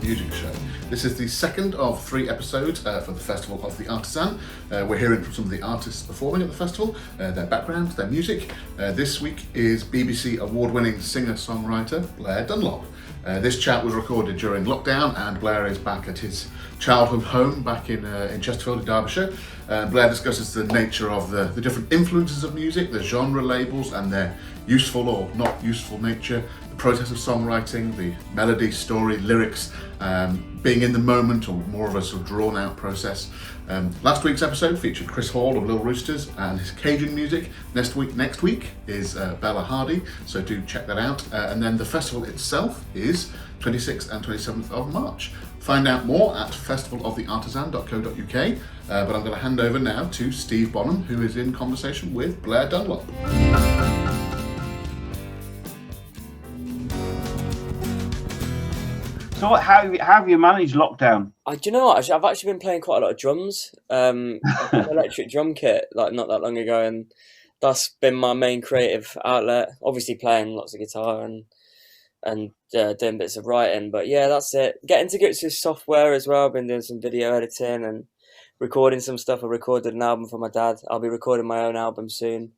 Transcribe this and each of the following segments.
Music Show. This is the second of 3 episodes for the Festival of the Artisan. We're hearing from some of the artists performing at the festival, their backgrounds, their music. This week is BBC award-winning singer-songwriter Blair Dunlop. This chat was recorded during lockdown, and Blair is back at his childhood home back in Chesterfield in Derbyshire. Blair discusses the nature of the different influences of music, the genre labels and their useful or not useful nature, the process of songwriting, the melody, story, lyrics, being in the moment or more of a sort of drawn out process. Last week's episode featured Chris Hall of Little Roosters and his Cajun music. Next week is Bella Hardy, so do check that out. And then the festival itself is 26th and 27th of March. Find out more at festivaloftheartisan.co.uk, but I'm going to hand over now to Steve Bonham, who is in conversation with Blair Dunlop. So how have you managed lockdown? Do you know what? I've actually been playing quite a lot of drums. An electric drum kit, like not that long ago, and that's been my main creative outlet. Obviously playing lots of guitar and doing bits of writing, but yeah, that's it. Getting to grips with software as well. I've been doing some video editing and recording some stuff. I recorded an album for my dad. I'll be recording my own album soon,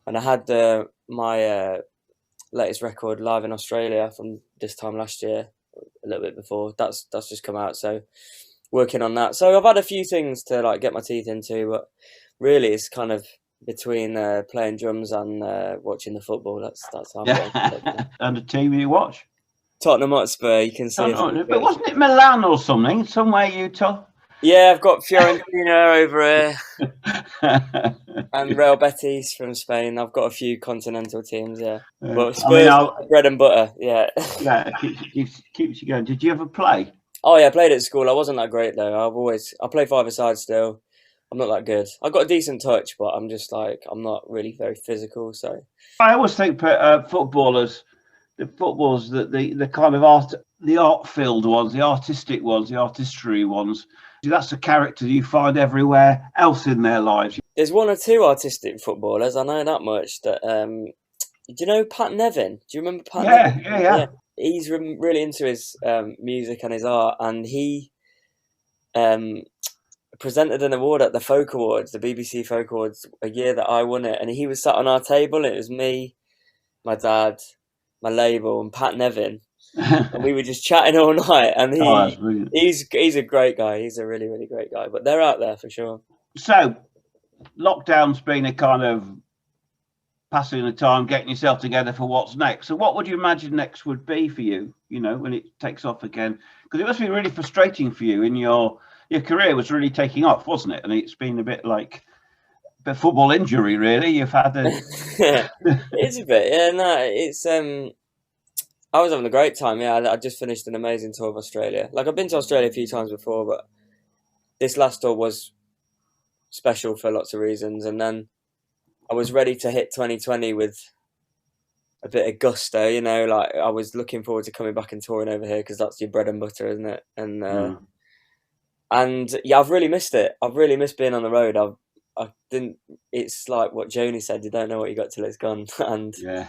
and I had my latest record live in Australia from this time last year. A little bit before that's just come out, so working on that. So I've had a few things to like get my teeth into, but really it's kind of between playing drums and watching the football. That's how I'm And the team you watch? Tottenham Hotspur. You can see but wasn't it Milan or something somewhere you told? Yeah, I've got Fiorentina over here and Real Betis from Spain. I've got a few continental teams, yeah. But Spurs, bread and butter, yeah. Yeah, keeps you going. Did you ever play? Oh yeah, I played at school. I wasn't that great though. I play five-a-side still. I'm not that good. I've got a decent touch, but I'm just like, I'm not really very physical, so. I always think footballers, the kind of the art-filled ones, the artistic ones, the artistry ones, that's the character you find everywhere else in their lives. There's one or two artistic footballers, I know that much. That do you know Pat Nevin? Do you remember Pat Nevin? Yeah. He's really into his music and his art, and he presented an award at the Folk Awards, the BBC Folk Awards, a year that I won it, and he was sat on our table, and it was me, my dad, my label, and Pat Nevin. And we were just chatting all night, and he's a great guy. He's a really, really great guy. But they're out there for sure. So, lockdown's been a kind of passing the time, getting yourself together for what's next. So, what would you imagine next would be for you? You know, when it takes off again, because it must be really frustrating for you. In your career was really taking off, wasn't it? And it's been a bit like a football injury, really. You've had a. It's a bit, yeah. No, it's I was having a great time. Yeah, I just finished an amazing tour of Australia. Like, I've been to Australia a few times before, but this last tour was special for lots of reasons. And then I was ready to hit 2020 with a bit of gusto, you know, like I was looking forward to coming back and touring over here because that's your bread and butter, isn't it? And yeah, I've really missed it. I've really missed being on the road. I didn't. It's like what Joni said: you don't know what you got till it's gone. And yeah,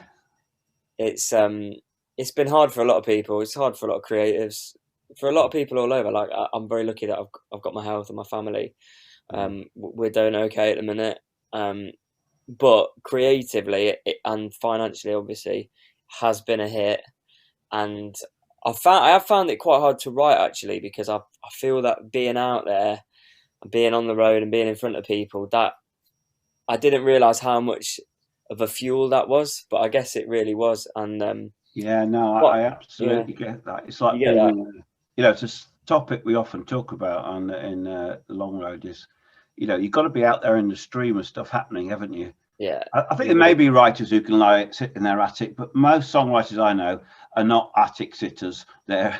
it's been hard for a lot of people. It's hard for a lot of creatives, for a lot of people all over. Like, I'm very lucky that I've got my health and my family. We're doing okay at the minute. But creatively and financially, obviously, has been a hit. And I have found it quite hard to write, actually, because I feel that being out there and being on the road and being in front of people, that I didn't realise how much of a fuel that was, but I guess it really was. And yeah, no, I absolutely get that. It's like it's a topic we often talk about in the long road is, you know, you've got to be out there in the stream of stuff happening, haven't you? Yeah. I think there may be writers who can sit in their attic, but most songwriters I know are not attic sitters. They're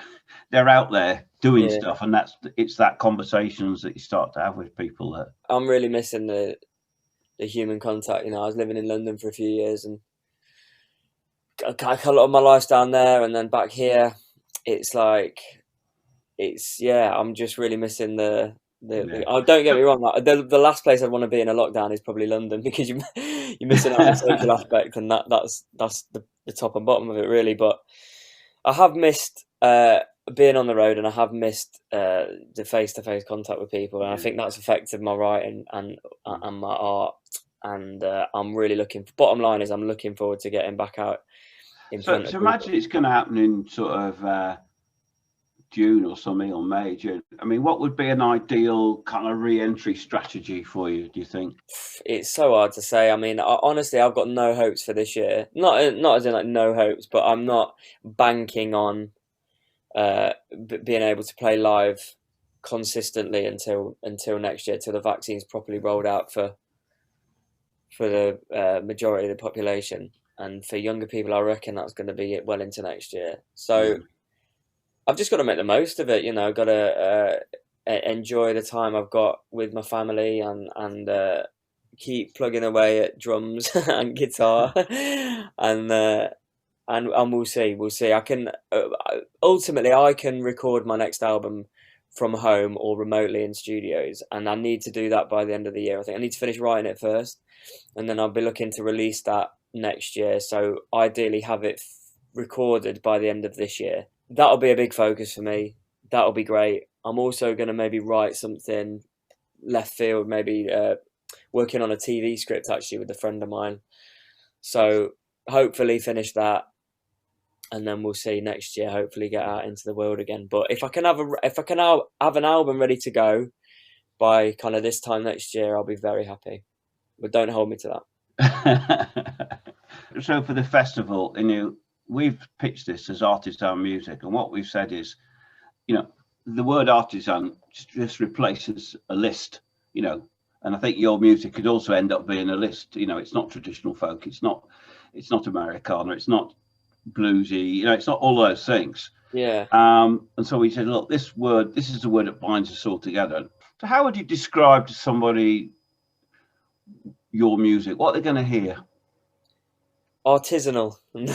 out there doing stuff, and it's that conversations that you start to have with people. That I'm really missing the human contact. You know, I was living in London for a few years, and I got a lot of my life down there, and then back here, it's like, I'm just really missing the oh, don't get me wrong, like, the last place I'd want to be in a lockdown is probably London, because you're missing out on the social aspect, and that's the top and bottom of it, really. But I have missed being on the road, and I have missed the face-to-face contact with people, and I think that's affected my writing and my art. And I'm really bottom line is I'm looking forward to getting back out in front of people. Imagine it's going to happen in sort of June or something, or May, June. I mean, what would be an ideal kind of re-entry strategy for you, do you think? It's so hard to say. I mean, honestly, I've got no hopes for this year. Not as in like no hopes, but I'm not banking on being able to play live consistently until next year, till the vaccine's properly rolled out for the majority of the population. And for younger people, I reckon that's going to be well into next year. So I've just got to make the most of it, you know. Got to enjoy the time I've got with my family, and keep plugging away at drums and guitar, and we'll see. I can ultimately I can record my next album from home or remotely in studios, and I need to do that by the end of the year. I think I need to finish writing it first, and then I'll be looking to release that next year. So ideally have it recorded by the end of this year. That'll be a big focus for me. That'll be great. I'm also going to maybe write something left field, maybe working on a TV script actually with a friend of mine. So hopefully finish that, and then we'll see next year. Hopefully get out into the world again. But if I can have an album ready to go by kind of this time next year, I'll be very happy. But don't hold me to that. So for the festival, you know, we've pitched this as Artisan music, and what we've said is, you know, the word artisan just replaces a list, you know, and I think your music could also end up being a list. You know, it's not traditional folk, it's not Americana, it's not bluesy, you know, it's not all those things. Yeah. And so we said, look, this is the word that binds us all together. So how would you describe to somebody your music? What they're going to hear? Artisanal. No.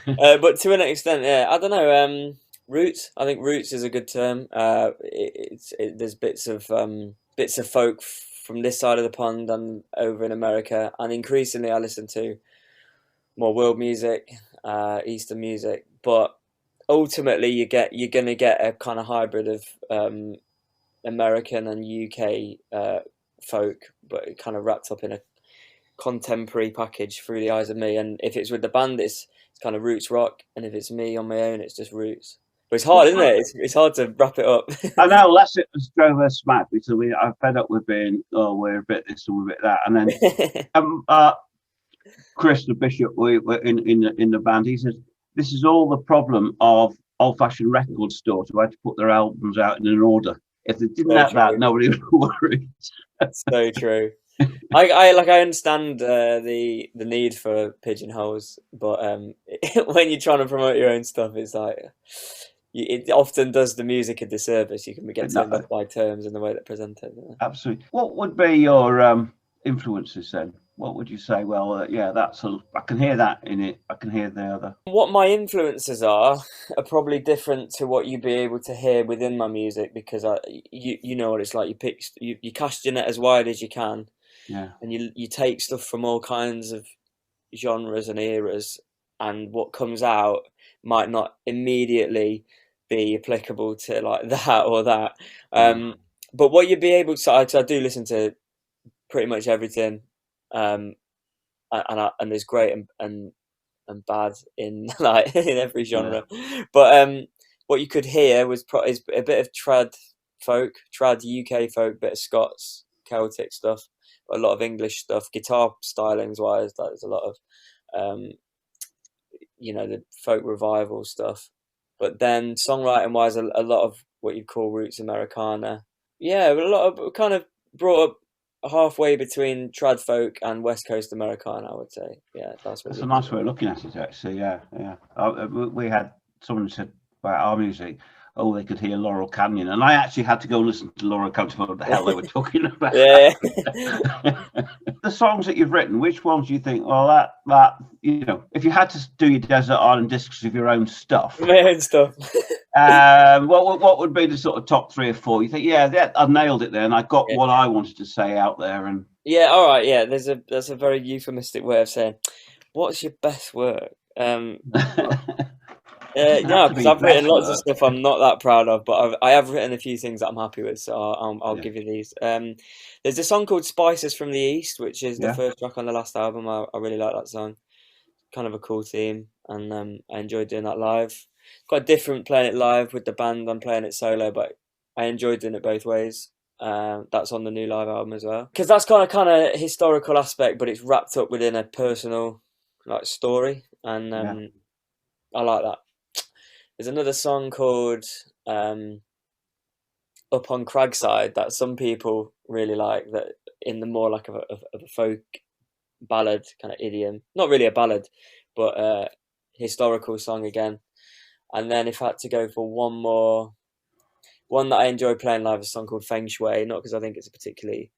Yeah. But to an extent, yeah, I don't know. Roots. I think roots is a good term. There's bits of folk from this side of the pond and over in America, and increasingly I listen to more world music, Eastern music. But ultimately, you're going to get a kind of hybrid of American and UK folk, but kind of wrapped up in a contemporary package through the eyes of me. And if it's with the band, it's kind of roots rock, and if it's me on my own, it's just roots. But it's hard, isn't it? It's hard to wrap it up. I know, that's it. Drove us smack because I'm fed up with being, oh, we're a bit this and we're a bit that, and then Chris the Bishop, we were in the band. He says this is all the problem of old-fashioned record stores who had to put their albums out in an order. If they didn't have that, nobody would worry. That's so true. I understand the need for pigeonholes, but when you're trying to promote your own stuff, it's like it often does the music a disservice. You can get turned off by terms and the way they're presented. Absolutely. What would be your influences then? What would you say? Well, I can hear that in it. I can hear the other. What my influences are probably different to what you'd be able to hear within my music, because you know what it's like. You cast your net as wide as you can. Yeah. And you take stuff from all kinds of genres and eras, and what comes out might not immediately be applicable to like that or that. But what you'd be able to, I do listen to pretty much everything, and there's great and bad in like in every genre. Yeah. But what you could hear is a bit of trad UK folk, bit of Scots, Celtic stuff, a lot of English stuff, guitar stylings wise. There's a lot of the folk revival stuff, but then songwriting wise, a lot of what you call roots Americana. Yeah, but a lot of kind of brought up halfway between trad folk and West Coast Americana, I would say. Yeah, that's a nice way of looking at it, actually. Yeah. We had someone who said about our music, oh, they could hear Laurel Canyon, and I actually had to go listen to Laurel Canyon what the hell they were talking about. Yeah. The songs that you've written, which ones do you think? Well, that if you had to do your Desert Island Discs of your own stuff, my own stuff. What would be the sort of top 3 or 4? You think, I nailed it there, and I got what I wanted to say out there. And all right, that's a very euphemistic way of saying, what's your best work? Yeah, to because be I've written best lots of work. stuff I'm not that proud of, but I have written a few things that I'm happy with, so I'll Yeah. give you these. There's a song called "Spices from the East," which is the Yeah. first track on the last album. I really like that song. Kind of a cool theme, and I enjoyed doing that live. Quite different playing it live with the band than playing it solo, but I enjoyed doing it both ways. That's on the new live album as well, because that's kind of historical aspect, but it's wrapped up within a personal like story, and Yeah. I like that. There's another song called "Up on Cragside" that some people really like. That in the more like of a folk ballad kind of idiom. Not really a ballad, but historical song again. And then if I had to go for one that I enjoy playing live, is a song called Feng Shui. Not because I think it's a particularly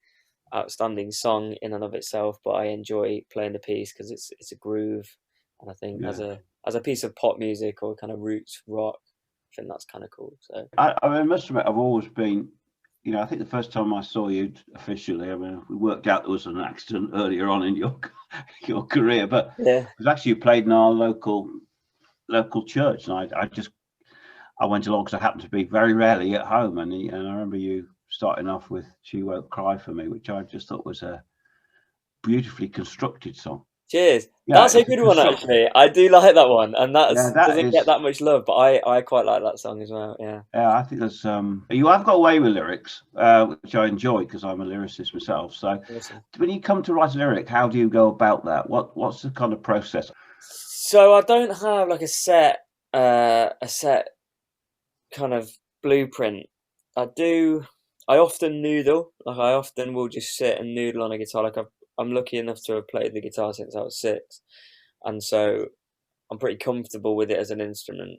outstanding song in and of itself, but I enjoy playing the piece because it's a groove, and I think Yeah. as a piece of pop music or kind of roots rock, I think that's kind of cool. So I must admit, I've always been, I think the first time I saw you officially, I mean, we worked out there was an accident earlier on in your career, but yeah, it was actually you played in our local church, and I went along because I happened to be very rarely at home, and I remember you starting off with "She Won't Cry for Me," which I just thought was a beautifully constructed song. cheers. Yeah, That's a it's a good one construct. actually. I do like that one, and Yeah, that's that doesn't get is. that much love, but I quite like that song as well. Yeah. Yeah, I think there's you have got away with lyrics, which I enjoy because I'm a lyricist myself. So Awesome. when you come to write a lyric, how do you go about that? What's the kind of process? So I don't have like a set kind of blueprint. I often noodle. Like I often will just sit and noodle on a guitar. I'm lucky enough to have played the guitar since I was 6, and so I'm pretty comfortable with it as an instrument,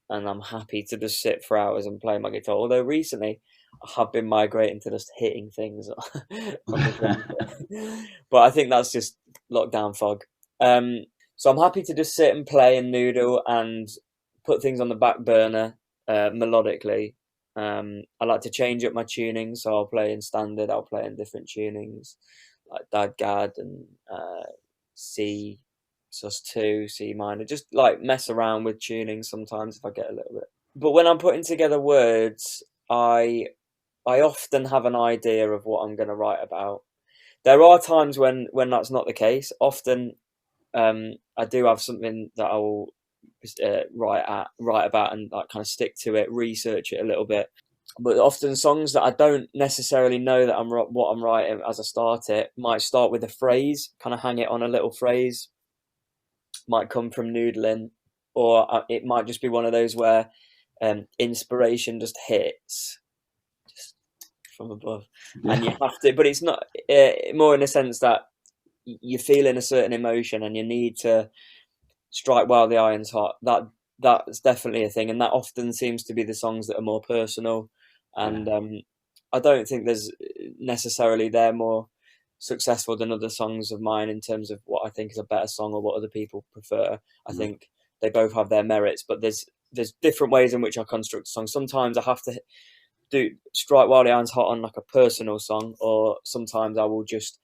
and I'm happy to just sit for hours and play my guitar. Although recently I have been migrating to just hitting things on the drums, but I think that's just lockdown fog. So I'm happy to just sit and play and noodle and put things on the back burner melodically. I like to change up my tuning, so I'll play in standard, I'll play in different tunings, like Dad Gad and C sus2, C minor, just like mess around with tuning sometimes if I get a little bit. But when I'm putting together words, I often have an idea of what I'm going to write about. There are times when that's not the case. Often I do have something that I will write about and like kind of stick to it, research it a little bit. But often songs that I don't necessarily know that what I'm writing as I start it might start with a phrase, kind of hang it on a little phrase, might come from noodling, or it might just be one of those where inspiration just hits just from above, and you have to. But it's not more in the sense that you're feeling a certain emotion and you need to strike while the iron's hot. That's definitely a thing, and that often seems to be the songs that are more personal. And I don't think there's necessarily they're more successful than other songs of mine in terms of what I think is a better song or what other people prefer. I think they both have their merits, but there's different ways in which I construct a song. Sometimes I have to do strike while the iron's hot on like a personal song, or sometimes I will just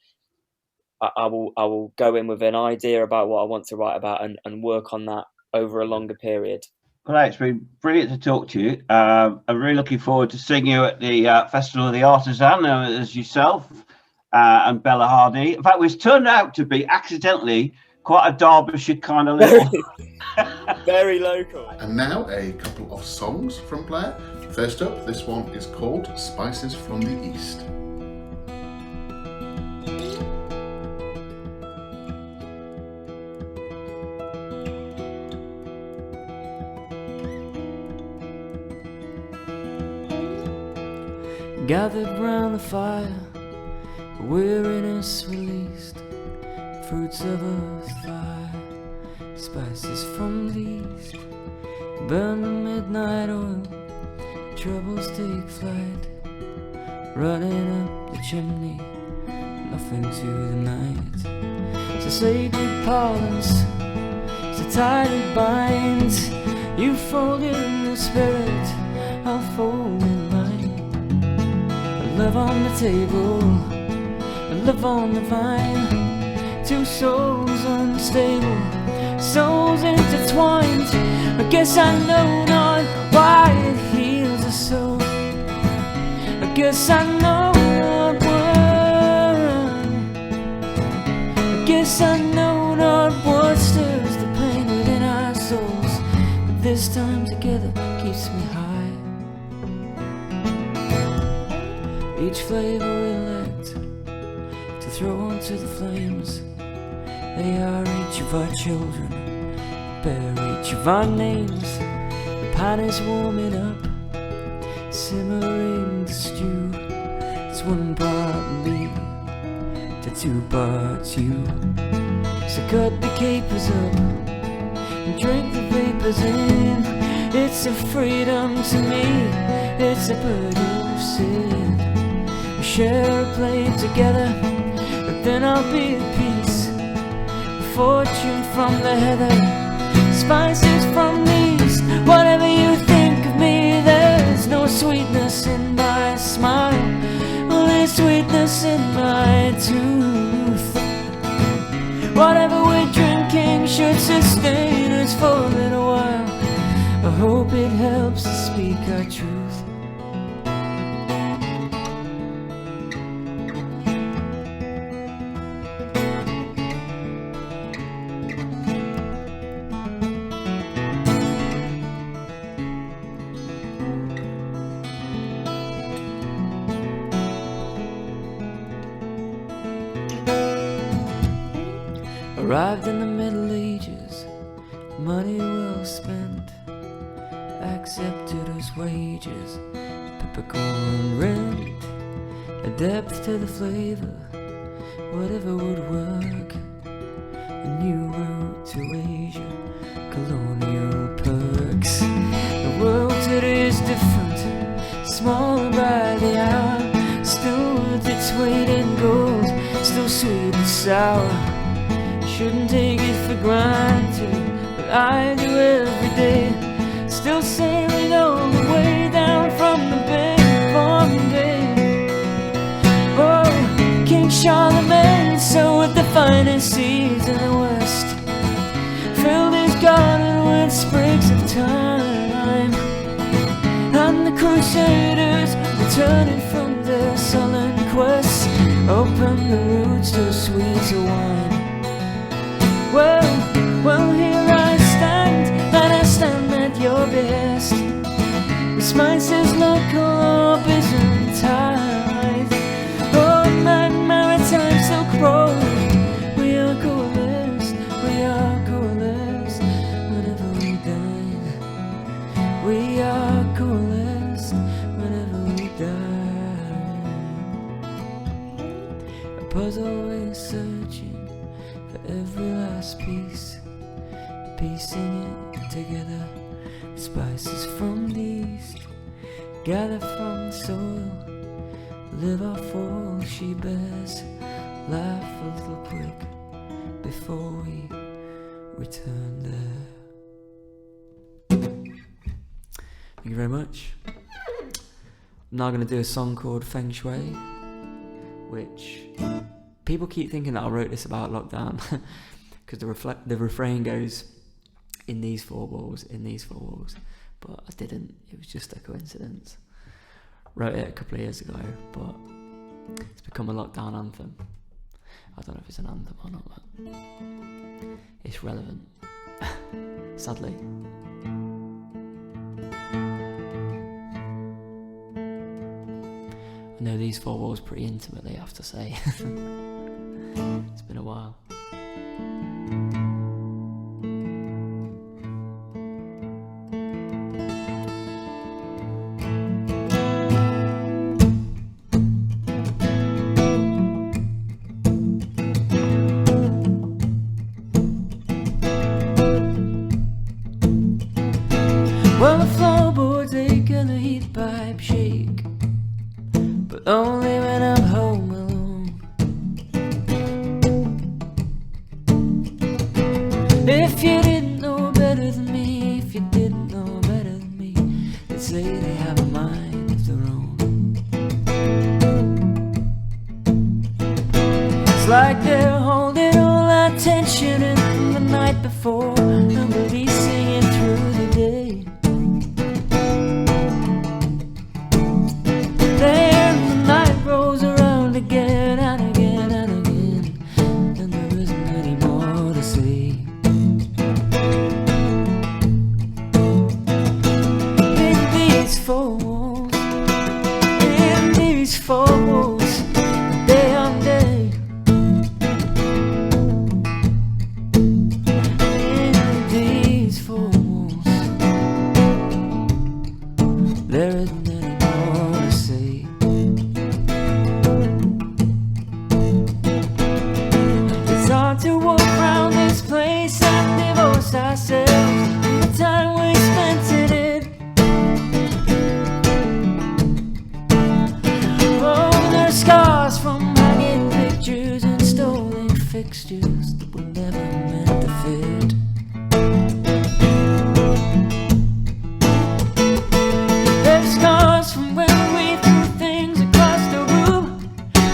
I will go in with an idea about what I want to write about and work on that over a longer period. Well, it's been brilliant to talk to you. I'm really looking forward to seeing you at the Festival of the Artisan as yourself and Bella Hardy. In fact, which turned out to be accidentally quite a Derbyshire kind of little. Very local. And now a couple of songs from Blair. First up, this one is called Spices from the East. Gathered round the fire, weariness released, fruits of earth fire, spices from the east, burn the midnight oil, troubles take flight, running up the chimney, nothing to the night. So sacred pardons, so tight it binds, you folded in the spirit, I'll fold in mine. Love on the table, love on the vine, two souls unstable, souls intertwined, I guess I know not why it heals us so. I guess I know not why. I guess I know not what stirs the pain within our souls. But this time together keeps me high. Each flavor we elect to throw onto the flames, they are each of our children, bear each of our names. The pan is warming up, simmering the stew. It's one part me to two parts you. So cut the capers up and drink the vapors in. It's a freedom to me, it's a burden of sin. We share a plate together, but then I'll be at peace. Fortune from the heather, spices from the east. Whatever you think of me, there's no sweetness in my smile, only sweetness in my tooth. Whatever we're drinking should sustain us for a little while. I hope it helps us speak our truth. Arrived in the Middle Ages, money well spent, accepted as wages, peppercorn rent, a depth to the flavor, whatever would work, a new route to Asia, colonial perks. The world today is different, smaller by the hour, still worth its weight in gold, still sweet and sour. Shouldn't take it for granted, but I do every day. Still sailing all the way down from the Bay of Bombay. Oh, King Charlemagne sowed the finest seeds in the West, filled his garden with sprigs of thyme, and the Crusaders returning from their sullen quests opened the routes to sweeter wine. Well, here I stand, and I stand at your behest. The spices local or Byzantine. Oh, my maritime silk road. We are coalesced, we are coalesced whenever we dine. We are coalesced whenever we dine. A puzzle is searching for every last piece, piecing it together. Spices from the east, gather from the soil, live our fall she bears. Laugh a little quick before we return there. Thank you very much. I'm now going to do a song called Feng Shui, which people keep thinking that I wrote this about lockdown, because the refrain goes, in these four walls, but I didn't. It was just a coincidence. Wrote it a couple of years ago, but it's become a lockdown anthem. I don't know if it's an anthem or not, but it's relevant, sadly. I know these four walls pretty intimately, I have to say. It's been a while. Well, the floorboards ache and the heat pipe shake, but only when I'm home alone. If you didn't know better than me, if you didn't know better than me, they'd say they have a mind of their own. It's like they're holding all our tension in from the night before and releasing it through the day. divorce ourselves. The time we spent in it. Oh, there's scars from hanging pictures and stolen fixtures that were never meant to fit. There's scars from when we threw things across the room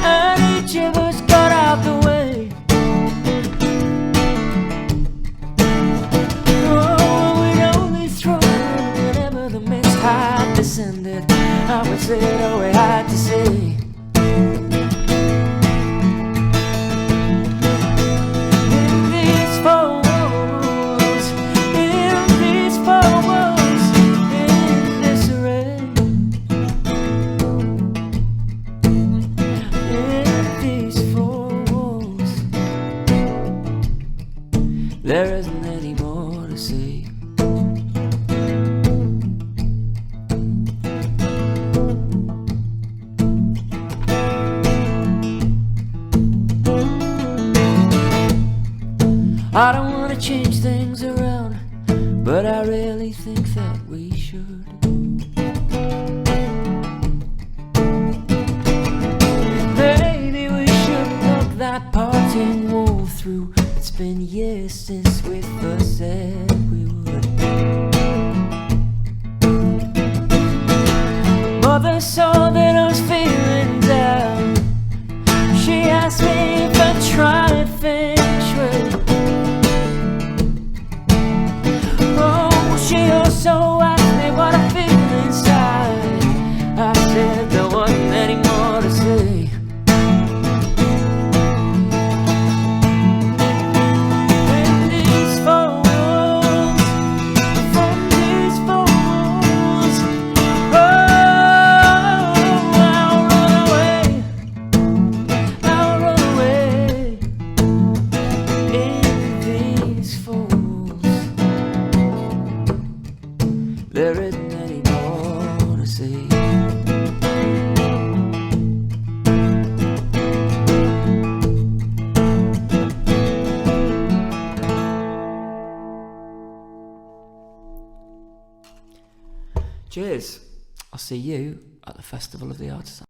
and each of us got out the way. Oh, we'd only throw whenever the mist had descended. I would say all we had to say. There isn't any more to say. I don't want to change things around, but I really think that we should. Maybe we should knock that parting wall through. It's been years since we first said we would. Mother saw that I was feeling down. She asked me if I'd try and finish with. Oh, she also asked me what I feel inside. I said there wasn't any more to say. There isn't any more to say. Cheers. I'll see you at the Festival of the Artisan.